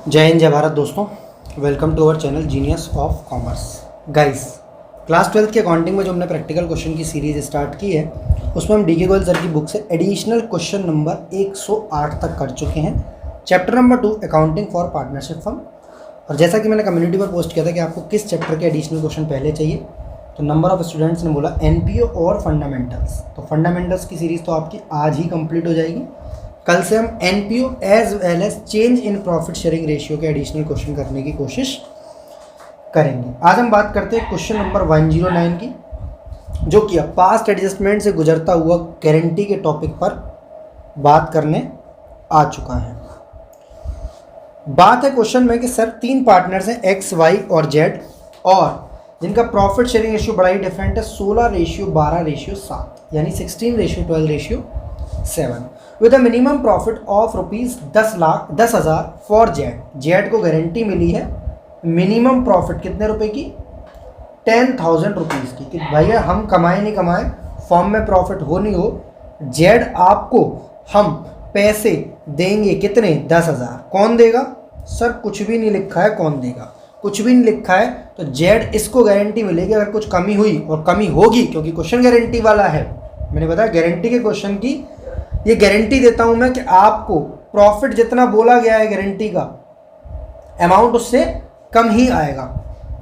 जय हिंद जय भारत दोस्तों, welcome to our channel genius of commerce. Guys, class 12th के अकाउंटिंग में जो हमने प्रैक्टिकल क्वेश्चन की सीरीज स्टार्ट की है उसमें हम डीके गोयल सर की बुक से एडिशनल क्वेश्चन नंबर 108 तक कर चुके हैं। Chapter number 2 accounting for partnership firm. और जैसा कि मैंने कम्युनिटी पर पोस्ट किया था कि आपको किस चैप्टर के एडिशनल क्वेश्चन पहले चाहिए, तो नंबर ऑफ स्टूडेंट्स ने बोला एनपीओ और फंडामेंटल्स। तो फंडामेंटल्स की सीरीज़ तो आपकी आज ही कंप्लीट हो जाएगी। कल से हम NPO as well as change in profit sharing ratio के एडिशनल क्वेश्चन करने की कोशिश करेंगे। आज हम बात करते हैं क्वेश्चन नंबर 109 की, जो कि पास्ट एडजस्टमेंट से गुजरता हुआ गारंटी के टॉपिक पर बात करने आ चुका है। बात है क्वेश्चन में कि सर 3 पार्टनर्स हैं एक्स, वाई और जेड, और जिनका प्रॉफिट शेयरिंग रेशियो बड़ा ही डिफरेंट है, 16:12:7, यानी 16:12:7 with a minimum profit of rupees 10,00,000 for Z. Z को गारंटी मिली है मिनिमम प्रॉफिट कितने रुपए की? 10,000 रुपीज़ की। कि भैया हम कमाए नहीं कमाए, फॉर्म में प्रॉफिट हो नहीं हो, जेड आपको हम पैसे देंगे कितने? 10,000। कौन देगा? सर कुछ भी नहीं लिखा है कौन देगा, कुछ भी नहीं लिखा है। तो जेड इसको गारंटी मिलेगी अगर कुछ कमी हुई, और कमी होगी क्योंकि क्वेश्चन गारंटी वाला है। मैंने बताया गारंटी के क्वेश्चन की ये गारंटी देता हूं मैं कि आपको प्रॉफिट जितना बोला गया है गारंटी का अमाउंट उससे कम ही आएगा।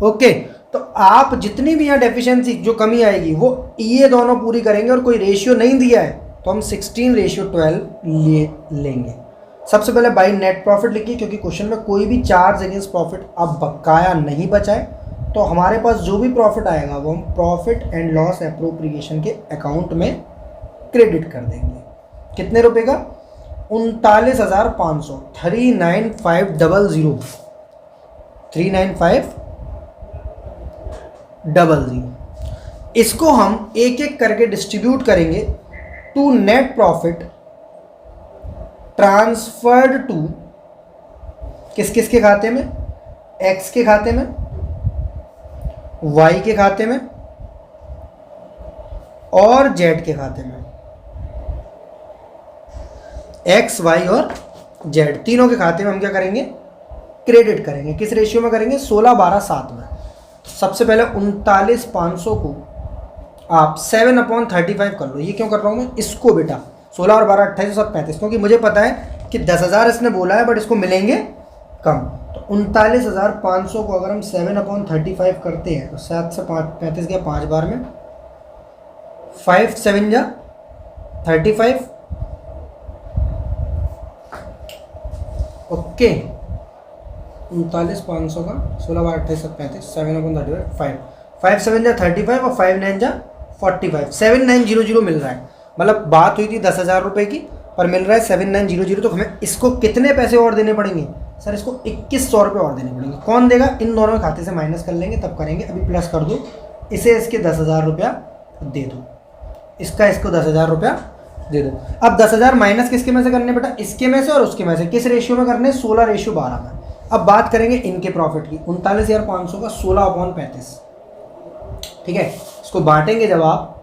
ओके, तो आप जितनी भी यहाँ डेफिशिएंसी जो कमी आएगी वो ये दोनों पूरी करेंगे, और कोई रेशियो नहीं दिया है तो हम 16:12 ले लेंगे। सबसे पहले बाई नेट प्रॉफिट लिखिए, क्योंकि क्वेश्चन में कोई भी चार्ज अगेंस्ट प्रॉफिट अब बकाया नहीं बचा है। तो हमारे पास जो भी प्रॉफिट आएगा वो हम प्रॉफिट एंड लॉस एप्रोप्रिएशन के अकाउंट में क्रेडिट कर देंगे। कितने रुपए का? 39,500, 39500। इसको हम एक एक करके डिस्ट्रीब्यूट करेंगे to net profit transferred to किस किस के खाते में? एक्स के खाते में, वाई के खाते में और जेड के खाते में। एक्स, वाई और जेड तीनों के खाते में हम क्या करेंगे? क्रेडिट करेंगे। किस रेशियो में करेंगे? 16:12:7 में। सबसे पहले 39,500 को आप 7/35 कर लो। ये क्यों कर रहा हूँ मैं इसको बेटा? 16 और 12 28 और 35, क्योंककि मुझे पता है कि 10,000 इसने बोला है बट इसको मिलेंगे कम। तो 39,500 को अगर हम 7/35 करते हैं तो 7 से 35 गया 5 बार में, 5 7 जा 35। ओके, 39,500 का 16 बार 28 35, 7/35, 5 7 जा 35 और 5 9 जा 45, 7900 मिल रहा है। मतलब बात हुई थी 10,000 रुपये की, पर मिल रहा है 7900। तो हमें इसको कितने पैसे और देने पड़ेंगे? सर इसको 2100 रुपये और देने पड़ेंगे। कौन देगा? इन दोनों के खाते से माइनस कर लेंगे तब करेंगे। अभी प्लस कर दो, इसे इसके 10,000 रुपया दे दो, इसका इसको 10,000 रुपया दे दो। अब 10,000 माइनस किसके में से करने बेटा? इसके में से और उसके में से। किस रेशियो में करने? 16:12 में। अब बात करेंगे इनके प्रॉफिट की। 39,500 का 16/35, ठीक है। इसको बांटेंगे जब आप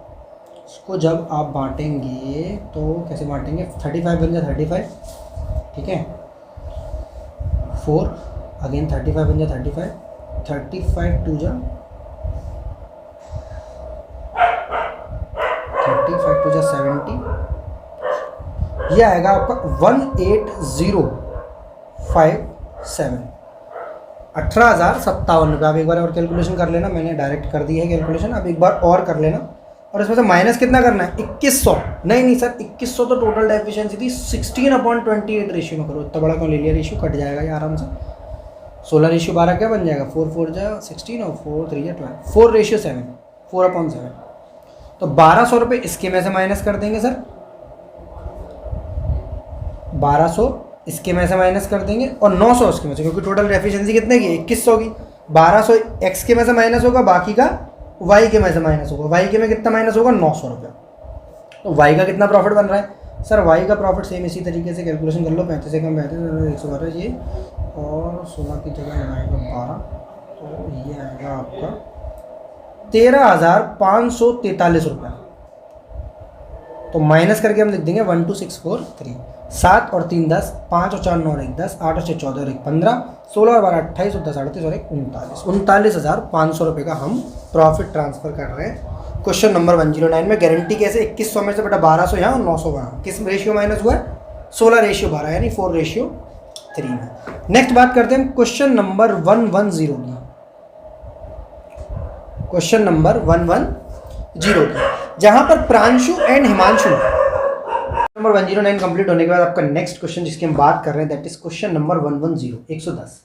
बांटेंगे तो कैसे बांटेंगे? 35 बन जाए 35, ठीक है, 4 अगेन 35 बन जाए 35, 35 2 जा 35 2 जा 70। ये आएगा आपका 18,057, 18,057 रुपये। आप एक बार और कैलकुलेशन कर लेना, मैंने डायरेक्ट कर दी है कैलकुलेशन, अब एक बार और कर लेना। और इसमें से माइनस कितना करना है? 2100। नहीं सर 2100 तो टोटल डेफिशिएंसी थी, 16/28 रेशियो में करो। इतना बड़ा क्यों ले लिया? रेशियो कट जाएगा ये आराम से। 16:12 क्या बन जाएगा? 4 4 जा 16 और 4 3 जा 12, 4:7, 4/7। तो 1,200 रुपये इसके में से माइनस कर देंगे सर, 1,200 इसके में से माइनस कर देंगे और 900 उसके में से, क्योंकि टोटल एफिशिएंसी कितने की? 2100 की। 1,200 एक्स के में से माइनस होगा, बाकी का वाई के में से माइनस होगा। वाई के में कितना माइनस होगा? 900 रुपये। तो वाई का कितना प्रॉफिट बन रहा है? सर वाई का प्रॉफिट सेम इसी तरीके से कैलकुलेशन कर लो, 35 से कम 35, 112 ये, और 16 की जगह लगाएगा 12, तो ये आएगा आपका 13,543 रुपये। तो माइनस करके हम लिख देंगे 12643। 7 और 3 10, 5 और 4 9 और 1 10, 8 और 6 14 और 1 15, 16 और 12 28 और 10 38 और 1 39, 39,500 रुपये का हम प्रॉफिट ट्रांसफर कर रहे हैं। क्वेश्चन नंबर 109 में गारंटी कैसे 2100 में से बेटा 1200 यहाँ और 900 वहाँ, किस रेशियो माइनस हुआ है 16:12 यानी 4:3 में। नेक्स्ट बात करते हैं क्वेश्चन नंबर 110 की। क्वेश्चन नंबर 110 की, जहां पर Pranshu and Himanshu, number 109 complete होने के बाद आपका नेक्स्ट क्वेश्चन जिसकी हम बात कर रहे हैं that is question number 110।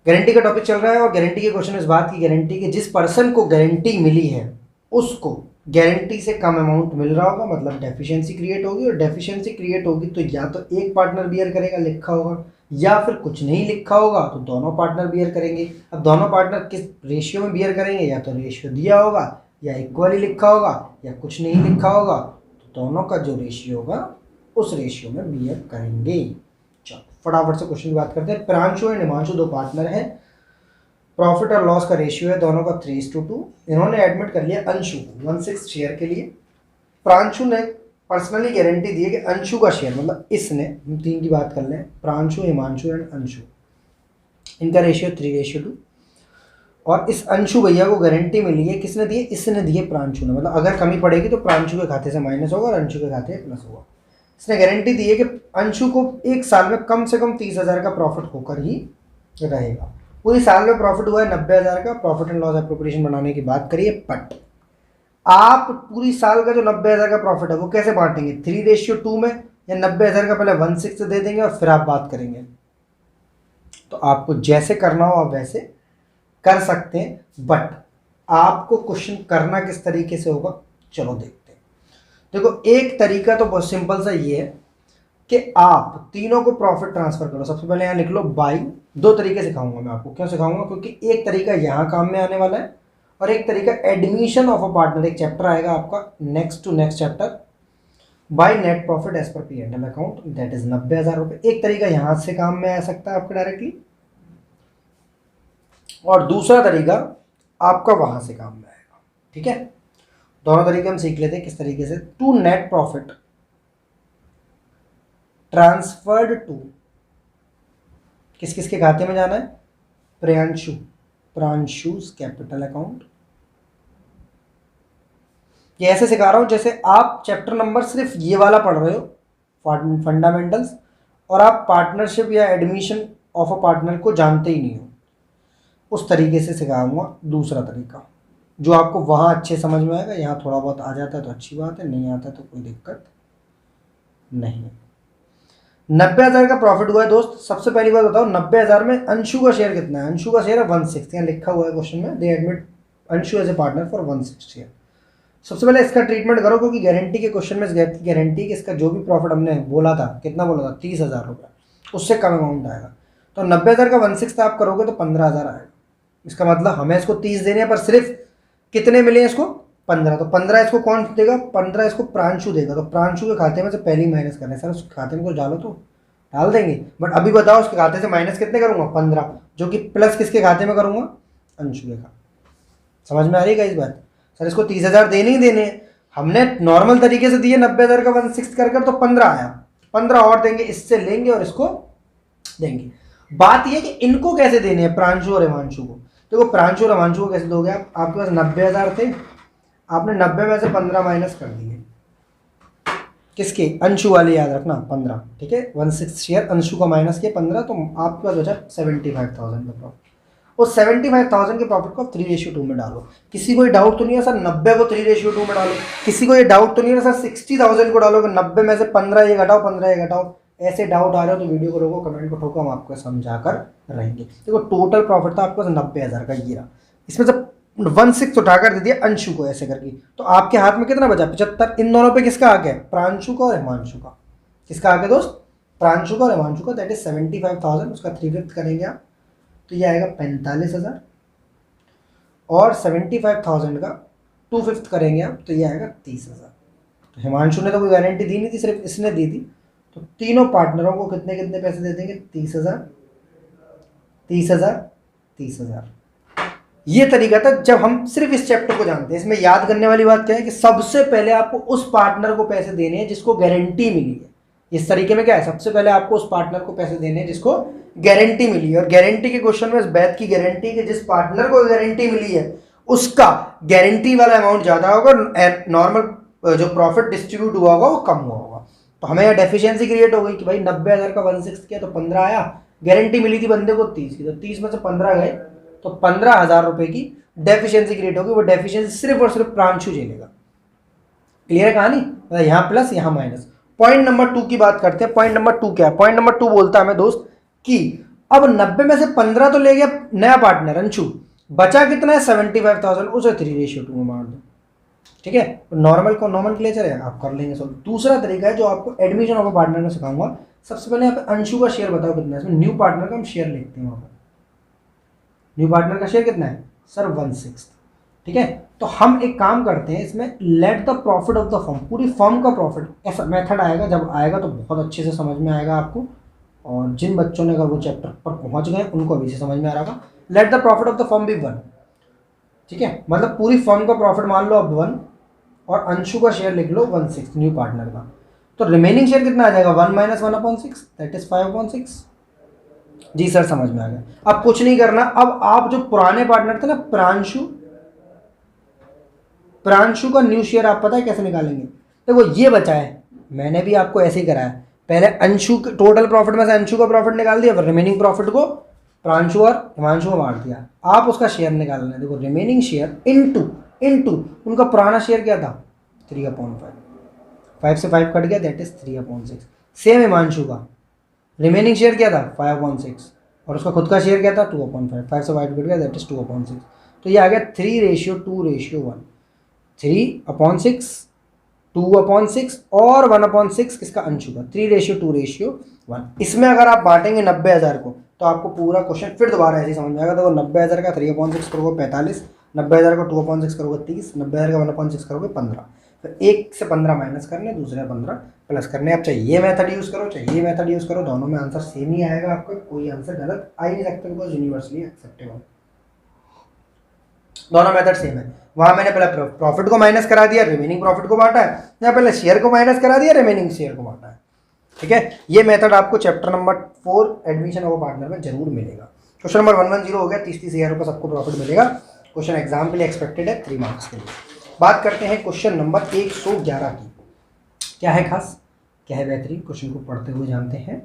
Guarantee का टॉपिक चल रहा है और गारंटी के क्वेश्चन इस बात की गारंटी कि जिस पर्सन को गारंटी मिली है उसको गारंटी से कम अमाउंट मिल रहा होगा, मतलब डेफिशिएंसी क्रिएट होगी, और डेफिशिएंसी क्रिएट होगी तो या तो एक पार्टनर बियर करेगा लिखा होगा, या फिर कुछ नहीं लिखा होगा तो दोनों पार्टनर बियर करेंगे। अब दोनों पार्टनर किस रेशियो में बियर करेंगे, या तो रेशियो दिया होगा या इक्वली लिखा होगा या कुछ नहीं लिखा होगा, तो दोनों का जो रेशियो होगा उस रेशियो में बियर करेंगे। चलो फटाफट से क्वेश्चन की बात करते हैं। प्रांशु एंड हिमांशु दो पार्टनर हैं, प्रॉफिट और लॉस का रेशियो है दोनों का 3:2। इन्होंने एडमिट कर लिया अंशु को 1/6 शेयर के लिए। प्रांशु ने पर्सनली गारंटी दी है कि अंशु का शेयर, मतलब इसने, हम तीन की बात कर लें, प्रांशु हिमांशु एंड अंशु, इनका रेशियो 3:2। और इस अंशु भैया को गारंटी मिली है, किसने दी है, इसने दी है प्रांशु ने, मतलब अगर कमी पड़ेगी तो प्रांशु के खाते से माइनस होगा और अंशु के खाते से प्लस होगा। इसने गारंटी दी है कि अंशु को एक साल में कम से कम 30,000 का प्रॉफिट होकर ही रहेगा। पूरी साल में प्रॉफिट हुआ है 90,000 का। प्रॉफिट एंड लॉस एप्रोप्रिएशन बनाने की बात करिए, बट आप पूरी साल का जो 90,000 का प्रॉफिट है वो कैसे बांटेंगे, 3:2 में, या 90,000 का पहले 1/6 दे देंगे और फिर आप बात करेंगे। तो आपको जैसे करना हो आप वैसे कर सकते हैं, बट आपको क्वेश्चन करना किस तरीके से होगा चलो देखते हैं। देखो एक तरीका तो बहुत सिंपल सा ये है कि आप तीनों को प्रॉफिट ट्रांसफर करो। सबसे पहले यहाँ लिख लो बाई। दो तरीके सिखाऊंगा मैं आपको। क्यों सिखाऊंगा, क्योंकि एक तरीका यहाँ काम में आने वाला है और एक तरीका एडमिशन ऑफ अ पार्टनर, एक चैप्टर आएगा आपका next to next chapter, by net profit as per P&L account, that is 90,000 रुपये। एक तरीका यहाँ से काम में आ सकता है आपका डायरेक्टली, और दूसरा तरीका आपका वहां से काम में आएगा। ठीक है, दोनों तरीके हम सीख लेते हैं किस तरीके से। To net profit transferred to, किस किस के खाते में जाना है, प्रांशुस कैपिटल अकाउंट। ये ऐसे सिखा रहा हूं जैसे आप चैप्टर नंबर सिर्फ ये वाला पढ़ रहे हो, फंडामेंटल्स, और आप पार्टनरशिप या एडमिशन ऑफ अ पार्टनर को जानते ही नहीं हो, उस तरीके से सिखाऊंगा। दूसरा तरीका जो आपको वहाँ अच्छे समझ में आएगा, यहाँ थोड़ा बहुत आ जाता है तो अच्छी बात है, नहीं आता तो कोई दिक्कत नहीं है। 90,000 का प्रॉफिट हुआ है दोस्त। सबसे पहली बात बताओ 90,000 में अंशु का शेयर कितना है। अंशु का शेयर है 1/6, यहाँ लिखा हुआ है क्वेश्चन में, they admit Anshu as a partner for 1/6 share. सबसे पहले इसका ट्रीटमेंट करो, क्योंकि गारंटी के क्वेश्चन में गारंटी कि इसका जो भी प्रॉफिट हमने बोला था, कितना बोला था, 30,000 रुपये, उससे कम अमाउंट आएगा। तो 90,000 का 1/6 आप करोगे तो 15,000 आएगा। इसका मतलब हमें इसको 30 देने हैं, पर सिर्फ कितने मिले हैं इसको, 15। तो 15 इसको कौन देगा, 15 इसको प्रांशु देगा। तो प्रांशु के खाते में से पहले ही माइनस करना है। सर उसके खाते में कुछ डालो तो डाल देंगे, बट अभी बताओ उसके खाते से माइनस कितने करूंगा, 15, जो कि प्लस किसके खाते में करूंगा, अंशु के खाते। समझ में आ रही है इस बात। सर इसको 30,000 देने ही देने हैं, हमने नॉर्मल तरीके से दिए 90,000 का 1/6 कर तो 15 आया, 15 और देंगे, इससे लेंगे और इसको देंगे। बात यह कि इनको कैसे देने हैं, प्रांशु और हिमांशु को। देखो प्रांशु और हिमांशु को कैसे दोगे आप, आपके पास 90,000 थे, आपने 90 में से 15 माइनस कर दिए, किसके, अंशु वाले, याद रखना 15। ठीक है, 1/6 शेयर अंशु का माइनस किया 15, तो आपके पास बचा 75,000 का प्रॉफिट। उस 75,000 के प्रॉफिट को 3:2 में डालो। किसी को ये डाउट तो नहीं है सर 90 को 3:2 में डालो, किसी को ये डाउट तो नहीं है सर 60,000 को डालो कि 90 में से 15 ये घटाओ, 15 ये घटाओ। ऐसे डाउट आ रहे हो तो वीडियो को रोको, कमेंट को ठोको, हम आपको समझा कर रहेंगे। देखो टोटल प्रॉफिट था आपके पास 90,000 का, ये रहा, इसमें से 1/6 उठाकर दे दिया अंशु को ऐसे करके, तो आपके हाथ में कितना बचा, 75। इन दोनों पे किसका हक है, प्रांशु का और हिमांशु का। किसका हक है दोस्त, प्रांशु का और हिमांशु का, दैट इज 75,000। उसका 3/5 करेंगे आप तो ये आएगा 45,000, और 75,000 का 2/5 करेंगे आप तो ये आएगा 30,000। तो हिमांशु ने तो कोई गारंटी दी नहीं थी, सिर्फ इसने दी थी। तो तीनों पार्टनरों को कितने कितने पैसे दे देंगे, 30,000, 30,000, 30,000। ये तरीका था जब हम सिर्फ इस चैप्टर को जानते हैं। इसमें याद करने वाली बात क्या है कि सबसे पहले आपको उस पार्टनर को पैसे देने हैं जिसको गारंटी मिली है। इस तरीके में क्या है, सबसे पहले आपको उस पार्टनर को पैसे देने हैं जिसको गारंटी मिली है। और गारंटी के क्वेश्चन में इस बात की गारंटी कि जिस पार्टनर को गारंटी मिली है उसका गारंटी वाला अमाउंट ज्यादा होगा, नॉर्मल जो प्रॉफिट डिस्ट्रीब्यूट हुआ होगा वो कम हुआ होगा। तो हमें यहाँ डेफिशिएंसी क्रिएट हो गई कि भाई 90,000 का 1/6 किया तो 15 आया, गारंटी मिली थी बंदे को 30 की, तो 30 में से 15 गए तो 15,000 रुपए की डेफिशिएंसी क्रिएट होगी। वो डेफिशिएंसी सिर्फ और सिर्फ प्रांशु झेलेगा। क्लियर है कहानी? मतलब यहाँ प्लस यहाँ माइनस। पॉइंट नंबर 2 की बात करते हैं। पॉइंट नंबर 2 क्या है? पॉइंट नंबर 2 बोलता है हमें दोस्त कि अब 90 में से 15 तो ले गया नया पार्टनर अंशु, बचा कितना है 75,000, उसे 3:2 में बांट दो। ठीक है, नॉर्मल को नॉमेनक्लेचर है, आप कर लेंगे सॉल्व। दूसरा तरीका है जो आपको एडमिशन ऑफ अ पार्टनर में सिखाऊंगा। सबसे पहले यहाँ पे अंशु का शेयर बताओ कितना है। इसमें न्यू पार्टनर का हम शेयर लिखते हैं। वहाँ पर न्यू पार्टनर का शेयर कितना है सर? 1/6। ठीक है, तो हम एक काम करते हैं इसमें, late the profit of the firm, पूरी फर्म का प्रॉफिट, ऐसा मेथड आएगा। जब आएगा तो बहुत अच्छे से समझ में आएगा आपको, और जिन बच्चों ने अगर वो चैप्टर पर पहुंच गए उनको अभी से समझ में आ रहा होगा। Let the profit of the firm be 1। ठीक है, मतलब पूरी फर्म का प्रॉफिट मान लो अब 1, और अंशु का शेयर लिख लो 1/6 न्यू पार्टनर का। तो रिमेनिंग शेयर कितना आ जाएगा? 1 - 1/6, दैट इज 5/6। जी सर समझ में आ गया। अब कुछ नहीं करना। अब आप जो पुराने पार्टनर थे ना, प्रांशु का न्यू शेयर आप पता है कैसे निकालेंगे? देखो ये बचा है, मैंने भी आपको ऐसे ही कराया। पहले अंशु टोटल प्रॉफिट में से अंशु का प्रॉफिट निकाल दिया, फिर रिमेनिंग प्रॉफिट को प्रांशु और हिमांशु में बांट दिया। आप उसका शेयर निकालना है। देखो रिमेनिंग शेयर इनटू उनका पुराना शेयर क्या था? 3/5। 5 से 5 कट गया, दैट इज 3/6। सेम हिमांशु का रिमेनिंग शेयर क्या था? 5/6, और उसका खुद का शेयर क्या था? 2/5। 5 से 5 कट गया, दैट इज 2/6। तो ये आ गया 3:2:1। 3/6, 2/6 और 1/6 किसका? अंशु का। 3:2:1। इसमें अगर आप बांटेंगे 90,000 को तो आपको पूरा क्वेश्चन फिर दोबारा ऐसे ही समझ में आएगा। देखो 90,000 का 3/6 करोगे 45, 90,000 का 2/6 करोगे 30, 90,000 का 1/6 करोगे 15। फिर एक से 15 माइनस करने, दूसरे 15 प्लस करने। आप चाहे ये मेथड यूज़ करो, चाहे ये मेथड यूज़ करो, दोनों में आंसर सेम ही आएगा। आपको कोई आंसर गलत आ ही नहीं सकता, बिकॉज यूनिवर्सली एक्सेप्टेबल, दोनों मेथड सेम है। वहां मैंने पहले प्रॉफिट को माइनस करा दिया, रिमेनिंग प्रॉफिट को बांटा है। यहाँ पहले शेयर को माइनस करा दिया, रिमेनिंग शेयर को बांटा है। ठीक है, ये मेथड आपको chapter number 4 admission of partner में जरूर मिलेगा। क्वेश्चन नंबर 110 हो गया। 30,000 रुपये सबको प्रॉफिट मिलेगा। क्वेश्चन एग्जाम के लिए एक्सपेक्टेड है 3 मार्क्स के लिए। बात करते हैं क्वेश्चन नंबर 111 की। क्या है खास, क्या है बेहतरीन, क्वेश्चन को पढ़ते हुए जानते हैं।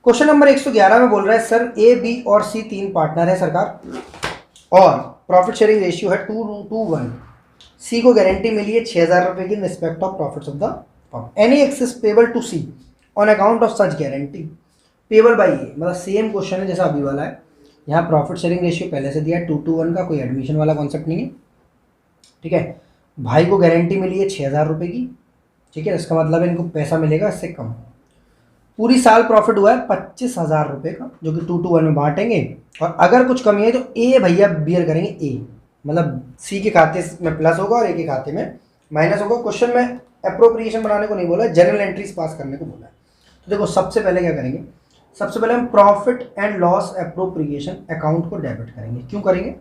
क्वेश्चन नंबर 111 में बोल रहा है सर ए, बी और सी 3 पार्टनर है सरकार, और प्रॉफिट शेयरिंग रेशियो है 2:1। सी को गारंटी मिली है 6,000 रुपये की in respect of profits of the firm. Any excess payable to C on account of such guarantee payable by A. मतलब सेम क्वेश्चन है जैसा अभी वाला है। यहाँ प्रॉफिट शेयरिंग रेशियो पहले से दिया है 2:1 का, कोई एडमिशन वाला कॉन्सेप्ट नहीं है। ठीक है, भाई को गारंटी मिली है 6,000 रुपये की। ठीक है, इसका मतलब है इनको पैसा मिलेगा इससे कम। पूरी साल प्रॉफिट हुआ है 25,000 रुपये का, जो कि 2:1 में बांटेंगे। और अगर कुछ कमी है तो ए भैया बियर करेंगे ए, मतलब सी के खाते में प्लस होगा और ए के खाते में माइनस होगा। क्वेश्चन में अप्रोप्रिएशन बनाने को नहीं बोला है, जनरल एंट्रीज पास करने को बोला है। तो देखो सबसे पहले क्या करेंगे, सबसे पहले हम profit and loss appropriation account को डेबिट करेंगे। क्यों करेंगे?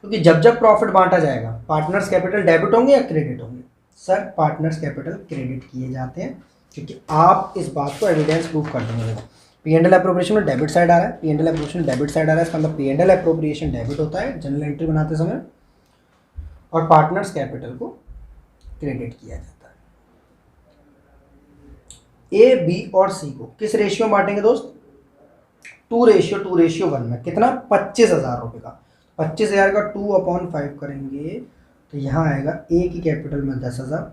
क्योंकि जब प्रॉफिट बांटा जाएगा पार्टनर्स कैपिटल डेबिट होंगे या क्रेडिट होंगे? सर पार्टनर्स कैपिटल क्रेडिट किए जाते हैं, क्योंकि आप इस बात को एविडेंस प्रूफ कर देंगे। देखो P&L अप्रोप्रिएशन में डेबिट साइड आ रहा है, P&L अप्रोप्रिएशन डेबिट साइड आ रहा है, इसका मतलब P&L अप्रोप्रिएशन डेबिट होता है जनरल एंट्री बनाते समय, और पार्टनर्स कैपिटल को क्रेडिट किया जाता है। ए, बी और सी को किस रेशियो में बांटेंगे दोस्त? 2:1 में। कितना? 25,000 रुपये का। 25,000 का 2/5 करेंगे तो यहाँ आएगा ए की कैपिटल में 10,000,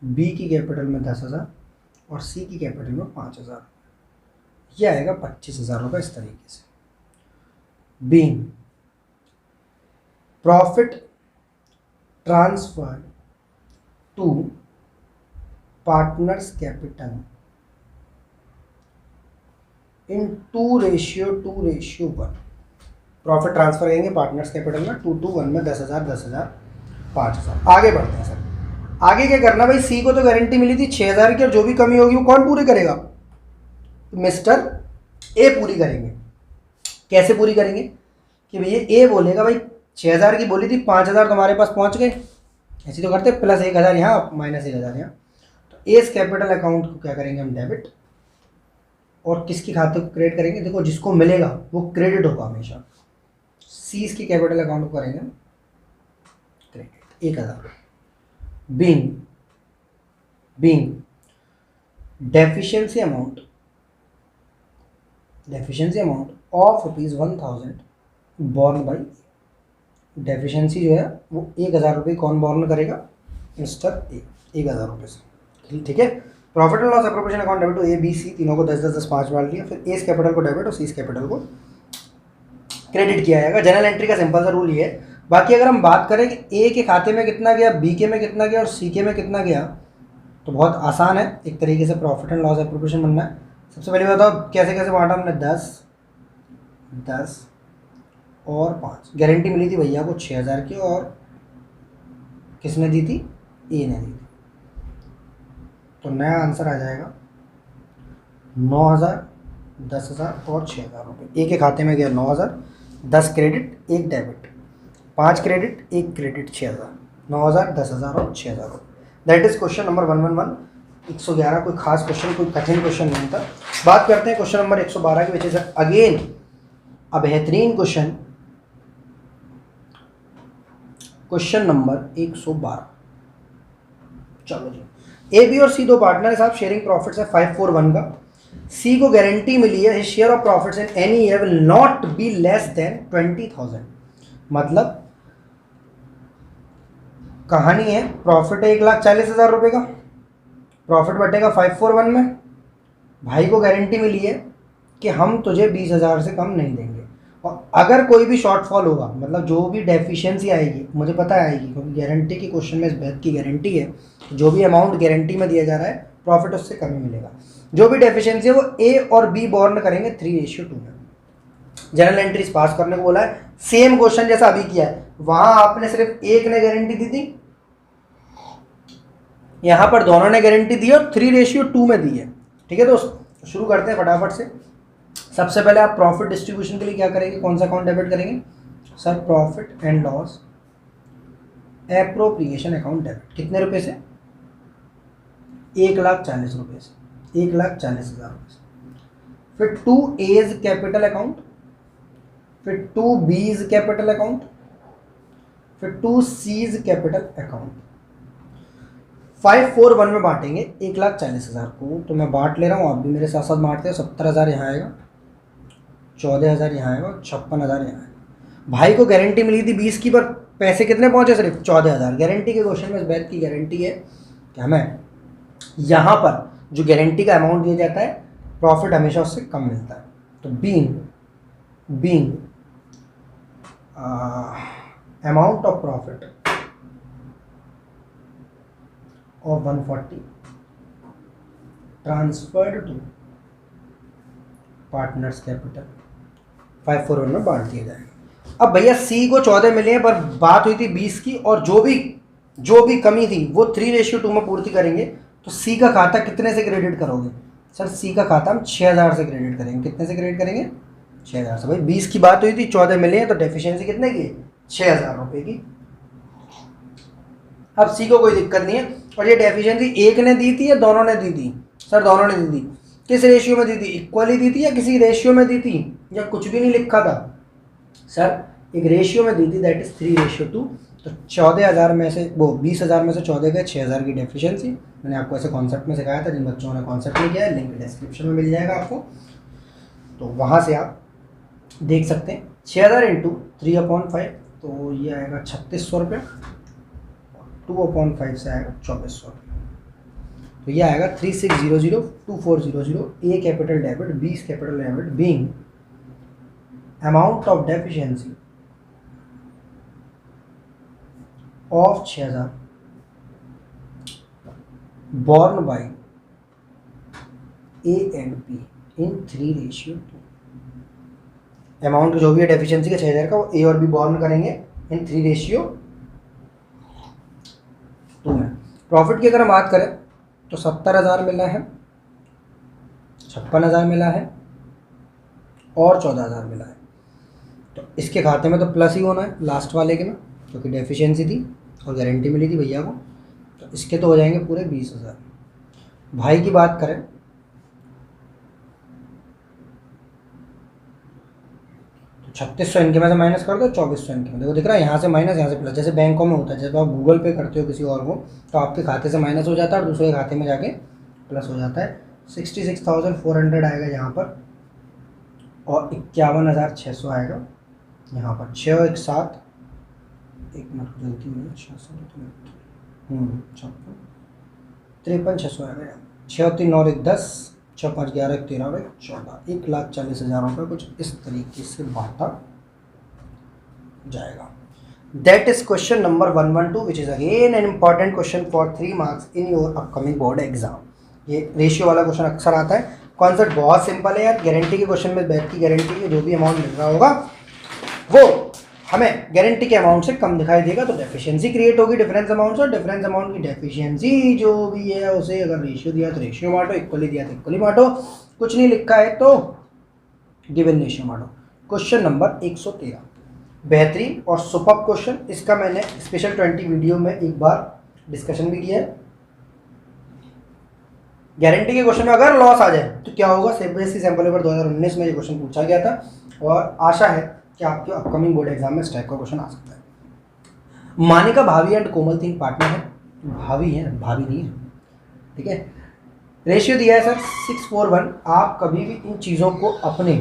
बी की कैपिटल में 10,000 और सी की कैपिटल में 5,000। यह आएगा 25,000 रुपये इस तरीके से। Being profit transfer to partners capital in 2:1। Profit transfer करेंगे पार्टनर्स कैपिटल में 2:1 में 10,000, 10,000, 5,000। आगे बढ़ते हैं सर। आगे क्या करना भाई? सी को तो गारंटी मिली थी 6,000 की, और जो भी कमी होगी वो कौन पूरी करेगा? मिस्टर ए पूरी करेंगे। कैसे पूरी करेंगे कि भैया ए बोलेगा भाई 6000 की बोली थी, 5000 तुम्हारे पास पहुंच गए, ऐसे तो करते प्लस 1000 यहाँ माइनस 1000 यहाँ। तो एस कैपिटल अकाउंट को क्या करेंगे हम डेबिट, और किसके खाते को क्रेडिट करेंगे, देखो जिसको मिलेगा वो क्रेडिट होगा हमेशा। सीज की कैपिटल अकाउंट को करेंगे credit 1000। Being deficiency amount of ₹1000 born by, deficiency जो है वो 1000 रुपये कौन बॉर्न करेगा, मिस्टर ए, 1000 रुपये से, ठीक है। Profit and loss appropriation account debit to A B C, तीनों को 10 5 बार लिया, फिर एस कैपिटल को डेबिट और सीज कैपिटल को क्रेडिट किया जाएगा। जनरल एंट्री का सिंपल सा रूल ये है। बाकी अगर हम बात करें कि ए के खाते में कितना गया, बी के में कितना गया और सी के में कितना गया, तो बहुत आसान है, एक तरीके से प्रॉफिट एंड लॉस एप्रोप्रिएशन बनना है। सबसे पहले बताओ कैसे कैसे बांटा हमने, 10 और 5। गारंटी मिली थी भैया को 6000 की, और किसने दी थी, ए ने दी थी। तो नया आंसर आ जाएगा 9000, 10000 और 6000 रुपये। ए के खाते में गया 9000, 10 क्रेडिट 1 डेबिट, 5 क्रेडिट 1 क्रेडिट, 6000, 9000, 10000 और 6000 रुपये। That is question number 111, 111। कोई खास क्वेश्चन, कोई कठिन क्वेश्चन नहीं था। बात करते हैं क्वेश्चन नंबर 112 की, वजह से अगेन अ बेहतरीन क्वेश्चन, क्वेश्चन नंबर 112। चलो जी, ए बी और सी दो पार्टनर है साहब, शेयरिंग प्रॉफिट्स है 541 का। सी को गारंटी मिली है, share of profits in any year will not be less than 20,000। मतलब कहानी है, प्रॉफिट है 1,40,000 रुपये का, प्रॉफिट बटेगा 541 में। भाई को गारंटी मिली है कि हम तुझे 20,000 से कम नहीं देंगे, और अगर कोई भी शॉर्टफॉल होगा, मतलब जो भी डेफिशिएंसी आएगी, मुझे पता आएगी क्योंकि गारंटी के क्वेश्चन में इस बात की गारंटी है, जो भी अमाउंट गारंटी में दिया जा रहा है प्रॉफिट उससे कम ही मिलेगा। जो भी डेफिशिएंसी है वो ए और बी बॉर्न करेंगे 3:2 में। जनरल एंट्रीज पास करने को बोला है, सेम क्वेश्चन जैसा अभी किया है, वहां आपने सिर्फ एक ने गारंटी दी थी, यहां पर दोनों ने गारंटी दी और 3:2 में दी है। ठीक है दोस्त, शुरू करते हैं फटाफट से। सबसे पहले आप प्रॉफिट डिस्ट्रीब्यूशन के लिए क्या करेंगे, कौन सा अकाउंट डेबिट करेंगे sir, profit and loss appropriation account debit. कितने रुपए से, 1,40,000 रुपये से, 1,40,000 रुपये से। फिर 2 एज कैपिटल अकाउंट, फिर 2 बीज कैपिटल अकाउंट, फिर 2 सीज कैपिटल अकाउंट। 541 में बांटेंगे 1,40,000 को, तो मैं बांट ले रहा हूँ, आप भी मेरे साथ साथ बांटते हैं। 70,000 यहाँ आएगा, 14,000 यहाँ आएगा, 56,000 यहाँ आएगा। भाई को गारंटी मिली थी 20 की, पर पैसे कितने पहुँचे, सिर्फ 14,000। गारंटी के क्वेश्चन में इस बात की गारंटी है कि हमें यहाँ पर जो गारंटी का अमाउंट दिया जाता है, प्रॉफिट हमेशा उससे कम मिलता है। तो being amount of profit of 140 transferred to partners capital 541 में बांट दिया जाएगा। अब भैया सी को 14 मिले हैं, पर बात हुई थी 20 की, और जो भी कमी थी वो 3:2 में पूर्ति करेंगे। तो सी का खाता कितने से क्रेडिट करोगे सर, सी का खाता हम 6,000 से क्रेडिट करेंगे। कितने से क्रेडिट करेंगे, 6,000 से। भाई 20 की बात हुई थी, 14 मिले हैं, तो डेफिशिएंसी कितने की, 6,000 रुपये की। अब सी को कोई दिक्कत नहीं है, और ये डेफिशिएंसी एक ने दी थी या दोनों ने दी थी सर, दोनों ने दी थी। किस रेशियो में दी थी, इक्वली दी थी या किसी रेशियो में दी थी, या कुछ भी नहीं लिखा था सर, एक रेशियो में दी थी, दैट इज 3:2। तो 14,000 में से, वो 20,000 में से 14 गए, 6,000 की डेफिशिएंसी। मैंने आपको ऐसे कॉन्सेप्ट में सिखाया था, जिन बच्चों ने कॉन्सेप्ट नहीं किया है लिंक डिस्क्रिप्शन में मिल जाएगा आपको, तो वहाँ से आप देख सकते हैं। 6,000 इंटू 3/5, तो ये आएगा 3,600 रुपये, 2/5 से आएगा 2,400 रुपये। तो ये आएगा 36002400, A capital debit, B capital debit, being amount of deficiency of 6,000 borne by A and B in 3:2। Amount जो भी है डेफिशिएंसी का 6,000 का, वो ए और बी बॉर्न करेंगे इन 3:2 में। प्रॉफिट की अगर हम बात करें तो 70,000 मिला है, 56,000 मिला है और 14,000 मिला है। तो इसके खाते में तो प्लस ही होना है लास्ट वाले के में, क्योंकि डेफिशिएंसी थी और गारंटी मिली थी भैया को। तो इसके तो हो जाएंगे पूरे 20,000। भाई की बात करें तो 3600 इनके में से माइनस कर दो, 2400 इनके में। देखो दिख रहा है, यहाँ से माइनस यहाँ से प्लस, जैसे बैंकों में होता है। जब आप गूगल पे करते हो किसी और को तो आपके खाते से माइनस हो जाता है और दूसरे खाते में जाके प्लस हो जाता है। 66,400 आएगा यहाँ पर और 51,600 आएगा यहाँ पर। 6 1 7, एक मिनट गलती हुई, 53,600 आएगा यहाँ। 6 3 9 1 10, 6 5 11 1 13 और 1 14, 1,40,000 रुपये कुछ इस तरीके से बांटा जाएगा। That is question number 112 which is again an important question for 3 marks in your upcoming board exam. ये रेशियो वाला क्वेश्चन अक्सर आता है। कॉन्सेप्ट बहुत सिंपल है यार। गारंटी के क्वेश्चन में बैंक की गारंटी में जो भी अमाउंट मिल रहा होगा वो हमें गारंटी के अमाउंट से कम दिखाई देगा, तो डेफिशिएंसी क्रिएट होगी डिफरेंस अमाउंट से। और डिफरेंस अमाउंट की डेफिशिएंसी जो भी है उसे अगर रेशियो दिया तो रेशियो बांटो, इक्वली दिया तो इक्वली बांटो, कुछ नहीं लिखा है तो गिवन रेशियो बांटो। क्वेश्चन नंबर 113 बेहतरीन और सुपर्ब क्वेश्चन। इसका मैंने स्पेशल 20 वीडियो में एक बार डिस्कशन भी किया है। गारंटी के क्वेश्चन में अगर लॉस आ जाए तो क्या होगा, सीबीएसई सैंपल पेपर 2019 में ये क्वेश्चन पूछा गया था और आशा है कि आपके अपकमिंग बोर्ड एग्जाम में इस टाइप का क्वेश्चन आ सकता है। मानिका, भाभी एंड कोमल 3 पार्टनर है। भाभी है, भाभी नहीं है, ठीक है। रेशियो दिया है सर 6:1। आप कभी भी इन चीज़ों को अपने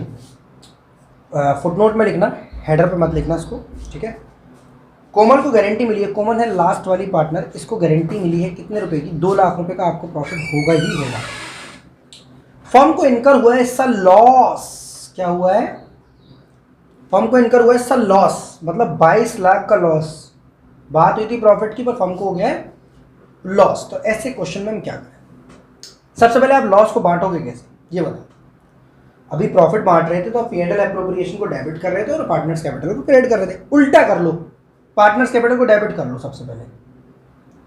फुटनोट में लिखना, हेडर पे मत लिखना इसको, ठीक है। कोमल को गारंटी मिली है, कोमल है लास्ट वाली पार्टनर, इसको गारंटी मिली है कितने रुपए की, 2 लाख रुपए का आपको प्रॉफिट होगा ही होगा। फर्म को इनकर हुआ है इसका लॉस। क्या हुआ है, फर्म को इनकर हुआ है इसका लॉस, मतलब 22 लाख का लॉस। बात हुई थी प्रॉफिट की पर फर्म को हो गया है लॉस। तो ऐसे क्वेश्चन में हम क्या करें, सबसे पहले आप लॉस को बांटोगे कैसे ये बताओ। अभी प्रॉफिट बांट रहे थे तो P&L एप्रोप्रिएशन को डेबिट कर रहे थे और पार्टनर्स कैपिटल को क्रेडिट कर रहे थे। उल्टा कर लो, पार्टनर्स कैपिटल को डेबिट कर लो सबसे पहले।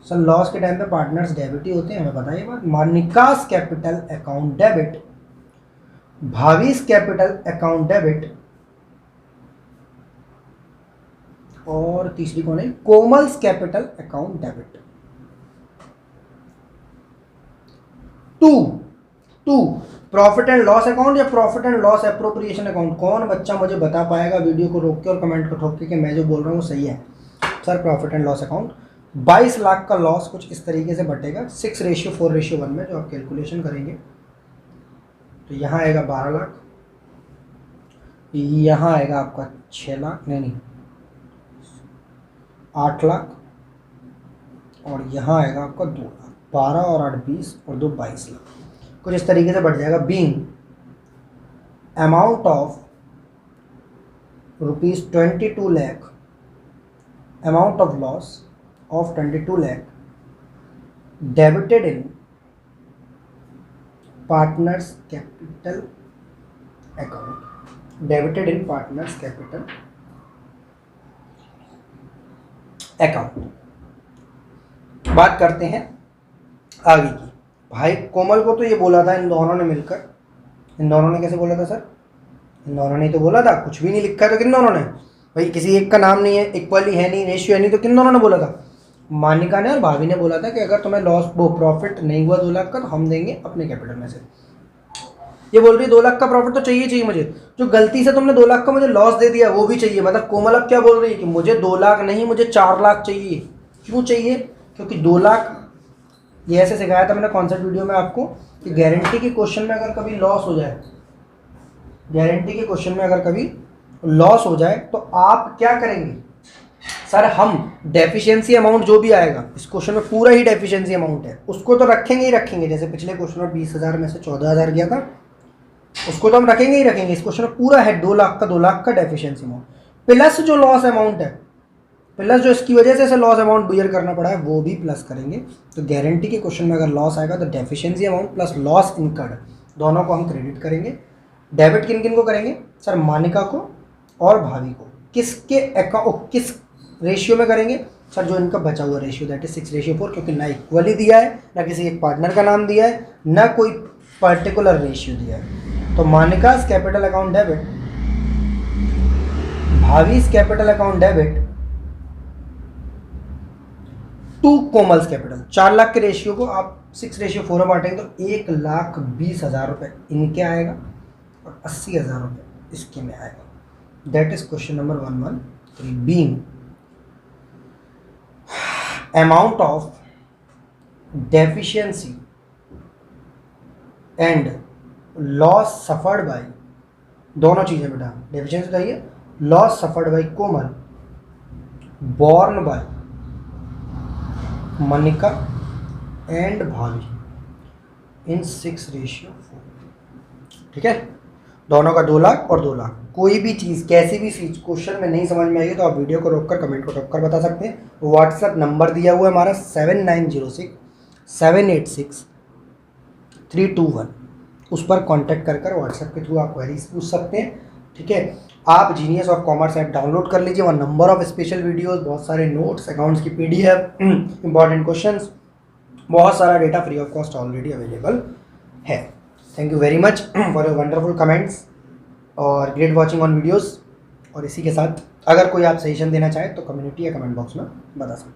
सर लॉस के टाइम पे पार्टनर्स डेबिट ही होते हैं, हमें पता है ये बात। Manika's capital account debit, Bhavi's capital account debit, और तीसरी कौन है, Komal's capital account debit. To profit and loss account या profit and loss appropriation account. कौन बच्चा मुझे बता पाएगा वीडियो को रोक के और कमेंट को ठोक के कि मैं जो बोल रहा हूँ सही है। Sir profit and loss account 22 lakh का लॉस कुछ इस तरीके से बटेगा 6:4:1 में, जो आप कैलकुलेशन करेंगे तो यहाँ आएगा 12 लाख, यहाँ आएगा आपका 6 लाख, नहीं 8 लाख, और यहाँ आएगा आपका 2 लाख। 12 और 8 20 और 2 22 लाख कुछ इस तरीके से बढ़ जाएगा। Being amount of ₹22 lakh, amount of loss of 22 lakh debited in partners capital account, debited in partners capital account। बात करते हैं आगे की। भाई कोमल को तो ये बोला था इन दोनों ने मिलकर, इन दोनों ने कैसे बोला था सर, इन दोनों ने तो बोला था, कुछ भी नहीं लिखा है तो किन दोनों ने, भाई किसी एक का नाम नहीं है, इक्वली है नहीं, रेशियो है नहीं, तो किन दोनों ने बोला था, मानिका ने और भाभी ने बोला था कि अगर तुम्हें लॉस वो प्रॉफिट नहीं हुआ 2 लाख का तो हम देंगे अपने कैपिटल में से। ये बोल रही है 2 लाख का प्रॉफिट तो चाहिए मुझे, जो गलती से तुमने 2 लाख का मुझे लॉस दे दिया वो भी चाहिए। मतलब कोमल अब क्या बोल रही है कि मुझे 2 लाख नहीं, मुझे 4 लाख चाहिए। क्यों चाहिए, क्योंकि 2 लाख, ये ऐसे सिखाया था मैंने कॉन्सेप्ट वीडियो में आपको कि गारंटी के क्वेश्चन में अगर कभी लॉस हो जाए, गारंटी के क्वेश्चन में अगर कभी लॉस हो जाए तो आप क्या करेंगे। सर हम डेफिशिएंसी अमाउंट जो भी आएगा, इस क्वेश्चन में पूरा ही डेफिशिएंसी अमाउंट है, उसको तो रखेंगे ही रखेंगे। जैसे पिछले क्वेश्चन में 20,000 में से 14,000 गया था, उसको तो हम रखेंगे ही रखेंगे। इस क्वेश्चन में पूरा है 2 लाख का, 2 लाख का डेफिशिएंसी अमाउंट प्लस जो लॉस अमाउंट है, प्लस जो इसकी वजह से इसे लॉस अमाउंट बियर करना पड़ा है वो भी प्लस करेंगे। तो गारंटी के क्वेश्चन में अगर लॉस आएगा तो deficiency amount plus loss incurred दोनों को हम क्रेडिट करेंगे। डेबिट किन किन को करेंगे सर, मानिका को और भाभी को। किसके अकाउंट, किस रेशियो में करेंगे सर, जो इनका बचा हुआ रेशियो दैट इज 6:4, क्योंकि ना इक्वली दिया है, ना किसी एक पार्टनर का नाम दिया है, ना कोई पर्टिकुलर रेशियो दिया है। तो Manika's capital account debit, Bhavi's capital account debit to Komal's capital. 4 lakh के रेशियो को आप 6:4 में बांटेंगे तो 1,20,000 रुपये इनके आएगा और 80,000 रुपये इसके में आएगा। That is question number 113। Being amount of deficiency and loss suffered by, दोनों चीजें बेटा, डेफिशिएंसी चाहिए, loss suffered by Komal borne by Manika and Bhavi in 6:4। ठीक है, दोनों का 2 लाख और 2 लाख। कोई भी चीज़, कैसी भी चीज़ क्वेश्चन में नहीं समझ में आएगी तो आप वीडियो को रोककर कमेंट को रोककर बता सकते हैं। व्हाट्सएप नंबर दिया हुआ है हमारा 7906-786-321, उस पर कांटेक्ट कर व्हाट्सएप के थ्रू आप क्वेरीज पूछ सकते हैं। ठीक है, आप genius of commerce app download कर लीजिए, वहाँ नंबर ऑफ स्पेशल वीडियोस, बहुत सारे नोट्स, अकाउंट्स की PDF, इंपॉर्टेंट क्वेश्चंस, बहुत सारा data free of cost already available है। Thank you very much for your wonderful comments और ग्रेट वॉचिंग ऑन वीडियोस। और इसी के साथ अगर कोई आप सजेशन देना चाहे तो कम्युनिटी या कमेंट बॉक्स में बता सकते हैं।